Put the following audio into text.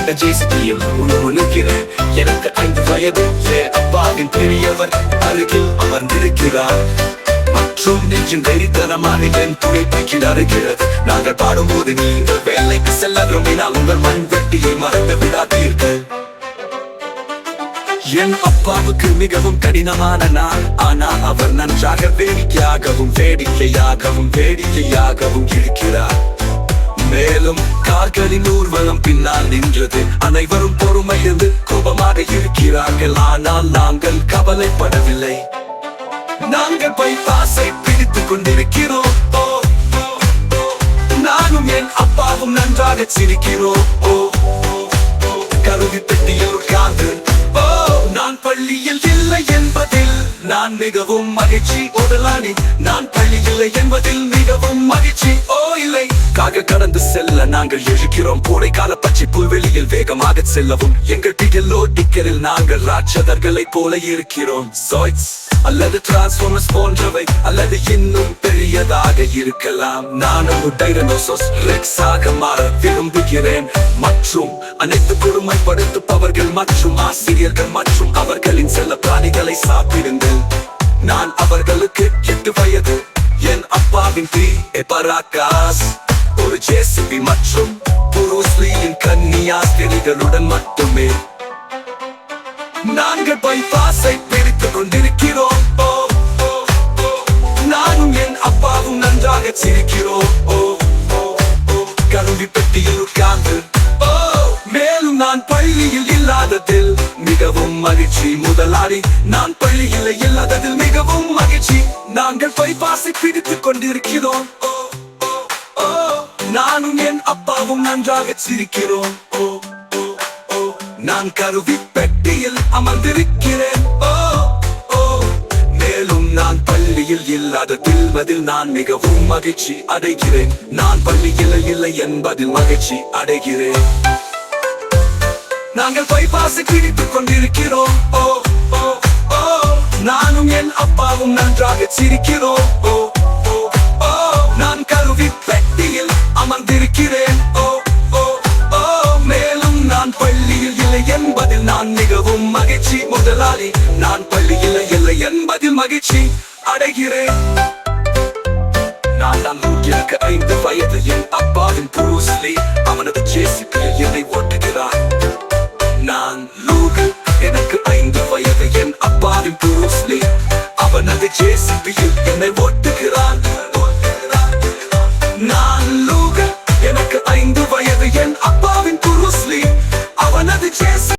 கொண்ட ஜேசிபியில் உழுகிறேன். எனக்கு 5 வயது. என் அப்பாவின் பெரியவர் அருகில் அமர்ந்திருக்கிறார். மற்றும் நெஞ்சின் வெறித்தனமான என் துணைப்பைக்கு அருகிறது. நாங்கள் பாடும்போது நீங்கள் வேலைக்கு செல்ல விரும்பினால் உங்கள் மண்வெட்டியை மறந்து விடாதீர்கள். என் அப்பாவுக்கு மிகவும் கடினமான நாள். ஆனால் அவர் நன்றாக வேடிக்கையாகவும் இருக்கிறார். மேலும் கார்களின் ஊர்வலம் பின்னால் நின்றது. அனைவரும் பொறுமையிருந்து கோபமாக இருக்கிறார்கள். ஆனால் நாங்கள் கவலைப்படவில்லை. நாங்கள் பைபாஸை பிடித்துக் கொண்டிருக்கிறோம். நானும் என் அப்பாவும் நன்றாக சிரிக்கிறோம். கருவி பெட்டியில் உட்கார்ந்து நான் பள்ளியில் இல்லை என்பதில் நான் மிகவும் மகிழ்ச்சி. ஓடலானி நான் பள்ளியில் என்பதில் மிகவும் மகிழ்ச்சி. இல்லை கடந்து செல்ல நாங்கள் எழுகிறோம். கோடைக்கால பச்சை புல்வெளியில் வேகமாக செல்லவும் எங்கள் டிக்கெல்லோ டிக்கெரில் நாங்கள் ராட்சதர்களை போல இருக்கிறோம். அல்லது டிரான்ஸ்ஃபார்மர்ஸ் போன்றவை, அல்லது இன்னும் பெரியதாக இருக்கலாம். நான் ஒரு டைனோசரஸ் ரெக்ஸாக மாற விரும்புகிறேன். மற்றும் அனைத்து கொடுமைப்படுத்துபவர்கள் மற்றும் ஆசிரியர்கள் மற்றும் அவர்களின் செல்ல பிராணிகளை சாப்பிடுங்கள். நான் அவர்களுக்கு 8 வயது. என் அப்பாவின் பராக்காஸ் ஒரு ஜேசிபி மற்றும் புரூஸ்லியின் கன்னியாஸ்திரிகளுடன் மட்டுமே. நாங்கள் பைபாஸை பிடித்துக் கொண்டிருக்கிறோம். நானும் என் அப்பாவும் நன்றாக சிரிக்கிறோம். கருவி பெட்டியில் உட்கார்ந்து மேலும் நான் பள்ளியில் இல்லாததில் மிகவும் மகிழ்ச்சி. முதலாளி நான் பள்ளியில் இல்லாததில் மிகவும் மகிழ்ச்சி. நாங்கள் பைபாஸை பிடித்துக் கொண்டிருக்கிறோம். நானும் என் அப்பாவும் நன்றாக சிரிக்கிறோம். நான் கருவி பெட்டியில் அமர்ந்திருக்கிறேன். மேலும் நான் பள்ளியில் இல்லாததில் நான் மிகவும் மகிழ்ச்சி அடைகிறேன். நான் பள்ளியில் இல்லை என்பதில் மகிழ்ச்சி அடைகிறேன். நாங்கள் பைபாஸை பிடித்துக் கொண்டிருக்கிறோம். நானும் என் அப்பாவும் நன்றாக சிரிக்கிறோம். நான் கருவி பெட்டியில் அமர்ந்திருக்கிறேன். மேலும் நான் பள்ளியில் இல்லை என்பதில் நான் மிகவும் மகிழ்ச்சி. முதலாளி நான் பள்ளியில் இல்லை என்பதில் மகிழ்ச்சி அடைகிறேன். நான் எனக்கு 5 வயது. என் அப்பாவின் புரூஸ்லி அவனது ஜேசிபியில் என்னை ஓட்டுகிறார். நான் லூகு. எனக்கு 5 வயது. என் அப்பாவின் புரூஸ்லி அவனது ஜேசிபியில் என்னை ஓட்டுகிறான். நான் லூகு. எனக்கு 5 வயது. என் அப்பாவின் புரூஸ்லி அவனது ஜேசிபி